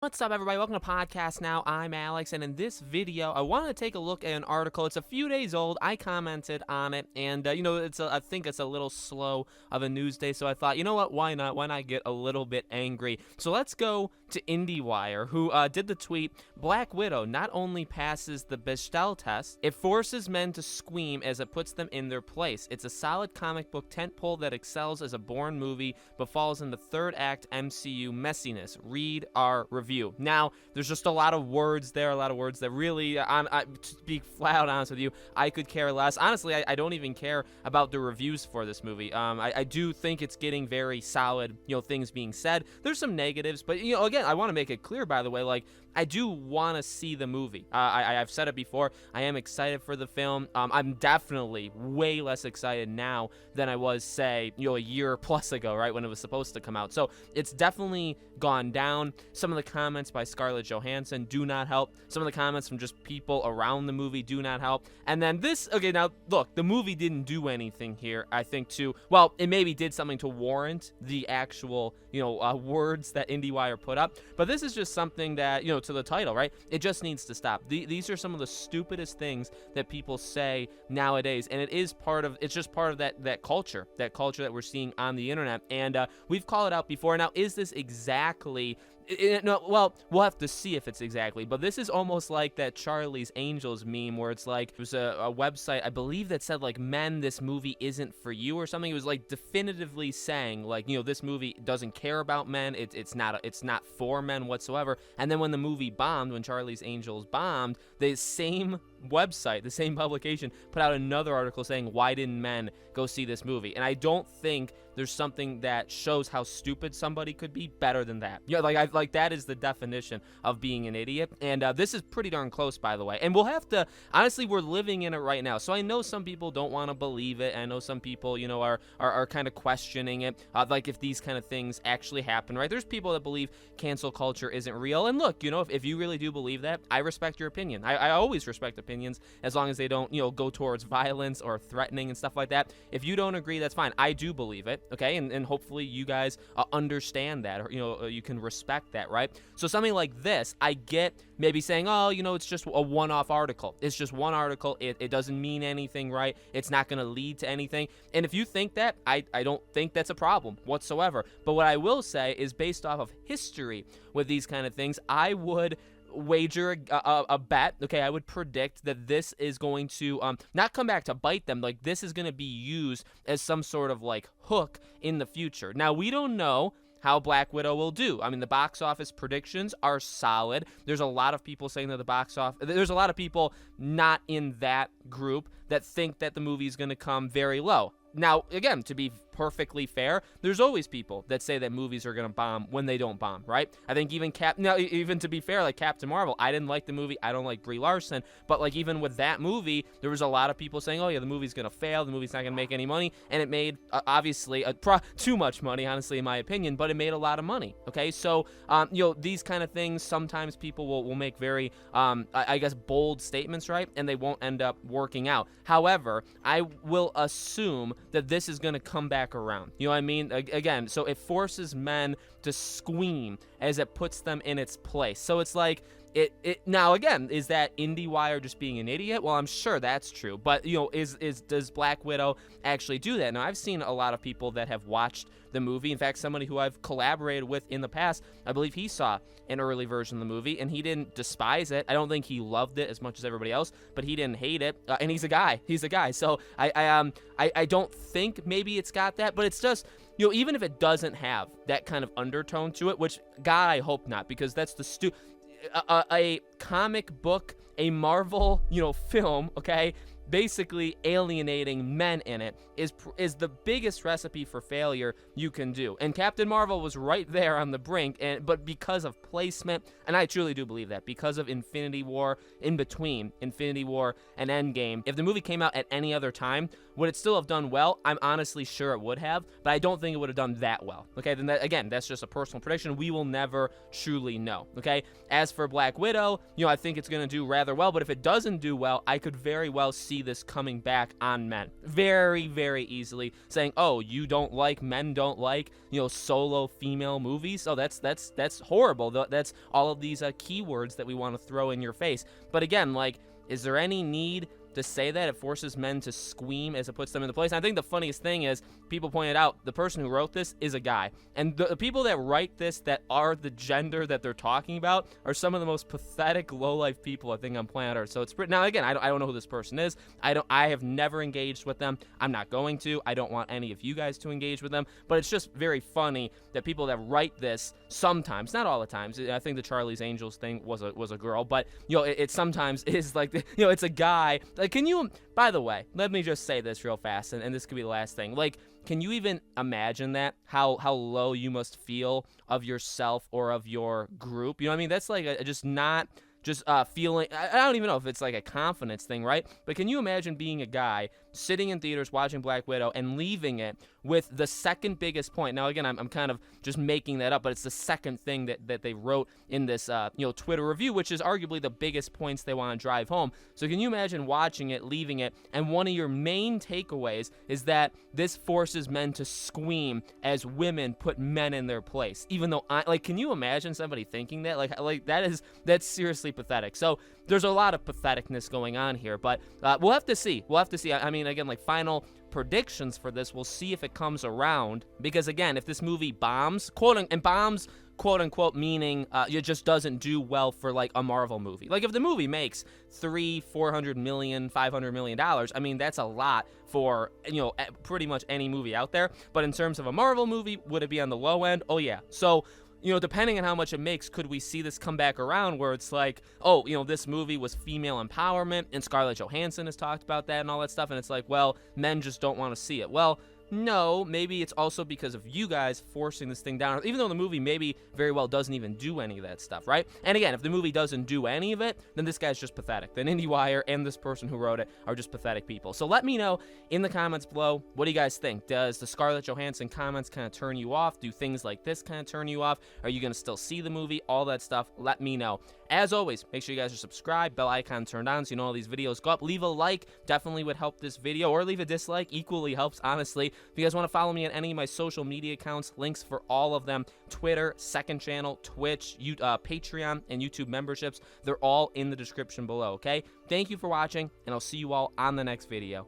What's up, everybody? Welcome to Podcast Now. I'm Alex, and in this video, I want to take a look at an article. It's a few days old. I commented on it, and I think it's a little slow of a news day. So I thought, you know what? Why not? Why not get a little bit angry? So let's go to IndieWire, who did the tweet: Black Widow not only passes the Bechdel test, it forces men to squeam as it puts them in their place. It's a solid comic book tentpole that excels as a Bourne movie, but falls in the third act MCU messiness. Read our review. Now, there's just a lot of words there, a lot of words that really, to be flat out honest with you, I could care less. Honestly, I don't even care about the reviews for this movie. I do think it's getting very solid, things being said. There's some negatives, but, again, I want to make it clear, by the way, like, I do want to see the movie. I've said it before. I am excited for the film. I'm definitely way less excited now than I was, say, a year plus ago, right, when it was supposed to come out. So it's definitely gone down. Some of the comments by Scarlett Johansson do not help. Some of the comments from just people around the movie do not help. And then okay, now, look, the movie didn't do anything here, I think, well, it maybe did something to warrant the actual, words that IndieWire put up. But this is just something that, to the title, right? It just needs to stop. These are some of the stupidest things that people say nowadays, and it's just part of that culture that we're seeing on the internet. And we've called it out before. Now, is this exactly... No, well, we'll have to see if it's exactly, but this is almost like that Charlie's Angels meme where it's like, it was a website, I believe, that said, like, men, this movie isn't for you or something. It was, like, definitively saying, like, this movie doesn't care about men, it's not for men whatsoever. And then when the movie bombed, when Charlie's Angels bombed, the same website, the same publication, put out another article saying, why didn't men go see this movie? And I don't think there's something that shows how stupid somebody could be better than that. Like that is the definition of being an idiot. And this is pretty darn close, by the way. And we'll have to, honestly, we're living in it right now. So I know some people don't want to believe it. I know some people, are kind of questioning it. Like if these kind of things actually happen, right? There's people that believe cancel culture isn't real. And look, if you really do believe that, I respect your opinion. I always respect opinions as long as they don't, go towards violence or threatening and stuff like that. If you don't agree, that's fine. I do believe it. Okay, and hopefully you guys understand that, or you can respect that, right? So something like this, I get maybe saying, oh, it's just a one-off article. It's just one article. It doesn't mean anything, right? It's not going to lead to anything. And if you think that, I don't think that's a problem whatsoever. But what I will say is, based off of history with these kind of things, I would wager a bet. Okay, I would predict that this is going to not come back to bite them. Like, this is going to be used as some sort of like hook in the future. Now, we don't know how Black Widow will do. I mean, the box office predictions are solid. There's a lot of people saying that there's a lot of people not in that group that think that the movie is going to come very low. Now, again, to be perfectly fair, there's always people that say that movies are going to bomb when they don't bomb, right? I think even even to be fair, like Captain Marvel, I didn't like the movie. I don't like Brie Larson, but like even with that movie, there was a lot of people saying, oh yeah, the movie's going to fail. The movie's not going to make any money. And it made, obviously, too much money, honestly, in my opinion, but it made a lot of money, okay? So, these kind of things, sometimes people will make very, I guess, bold statements, right? And they won't end up working out. However, I will assume that this is going to come back around. You know what I mean? Again, so it forces men to squeam as it puts them in its place. So it's like, now again, is that IndieWire just being an idiot? Well, I'm sure that's true, but does Black Widow actually do that? Now, I've seen a lot of people that have watched the movie. In fact, somebody who I've collaborated with in the past, I believe he saw an early version of the movie, and he didn't despise it. I don't think he loved it as much as everybody else, but he didn't hate it. And he's a guy. So I don't think maybe it's got that, but it's just, even if it doesn't have that kind of undertone to it, which, God, I hope not, because that's a comic book, a Marvel, film, okay, basically alienating men in it is the biggest recipe for failure you can do. And Captain Marvel was right there on the brink, but because of placement, and I truly do believe that, because of Infinity War, in between Infinity War and Endgame, if the movie came out at any other time, would it still have done well? I'm honestly sure it would have, but I don't think it would have done that well. Okay, then again, that's just a personal prediction. We will never truly know. Okay, as for Black Widow, I think it's going to do rather well, but if it doesn't do well, I could very well see see this coming back on men very, very easily, saying, oh, you don't like, men don't like, solo female movies. Oh, that's horrible. That's all of these keywords that we want to throw in your face. But again, like, is there any need to say that? It forces men to squeam as it puts them into place. And I think the funniest thing is, people pointed out, the person who wrote this is a guy. And the people that write this that are the gender that they're talking about are some of the most pathetic, low-life people I think on planet Earth. So it's pretty, now again, I don't know who this person is. I have never engaged with them. I'm not going to. I don't want any of you guys to engage with them. But it's just very funny that people that write this sometimes, not all the times, I think the Charlie's Angels thing was a girl, but it sometimes is like, it's a guy. Like, can you, by the way, let me just say this real fast, and this could be the last thing. Like, can you even imagine that? How low you must feel of yourself or of your group? You know what I mean? That's like just not just feeling, I don't even know if it's like a confidence thing, right? But can you imagine being a guy sitting in theaters watching Black Widow and leaving it with the second biggest point? Now, again, I'm kind of just making that up, but it's the second thing that they wrote in this, Twitter review, which is arguably the biggest points they want to drive home. So can you imagine watching it, leaving it, and one of your main takeaways is that this forces men to squeam as women put men in their place? Even though, can you imagine somebody thinking that? Like that's seriously pathetic. So there's a lot of patheticness going on here, but we'll have to see. I mean, again, like, final predictions for this, we'll see if it comes around, because again, if this movie bombs, quote unquote, meaning it just doesn't do well for like a Marvel movie. Like, if the movie makes $400 million, $500 million, I mean, that's a lot for, pretty much any movie out there. But in terms of a Marvel movie, would it be on the low end? Oh yeah. So, depending on how much it makes, could we see this come back around where it's like, oh, this movie was female empowerment, and Scarlett Johansson has talked about that and all that stuff, and it's like, well, men just don't want to see it. Well, no, maybe it's also because of you guys forcing this thing down, even though the movie maybe very well doesn't even do any of that stuff, right? And again, if the movie doesn't do any of it, then this guy's just pathetic. Then IndieWire and this person who wrote it are just pathetic people. So let me know in the comments below, what do you guys think? Does the Scarlett Johansson comments kind of turn you off? Do things like this kind of turn you off? Are you going to still see the movie? All that stuff, let me know. As always, make sure you guys are subscribed, bell icon turned on so you know all these videos go up. Leave a like, definitely would help this video, or leave a dislike, equally helps, honestly. If you guys want to follow me on any of my social media accounts, links for all of them, Twitter, second channel, Twitch, Patreon, and YouTube memberships, they're all in the description below, okay? Thank you for watching, and I'll see you all on the next video.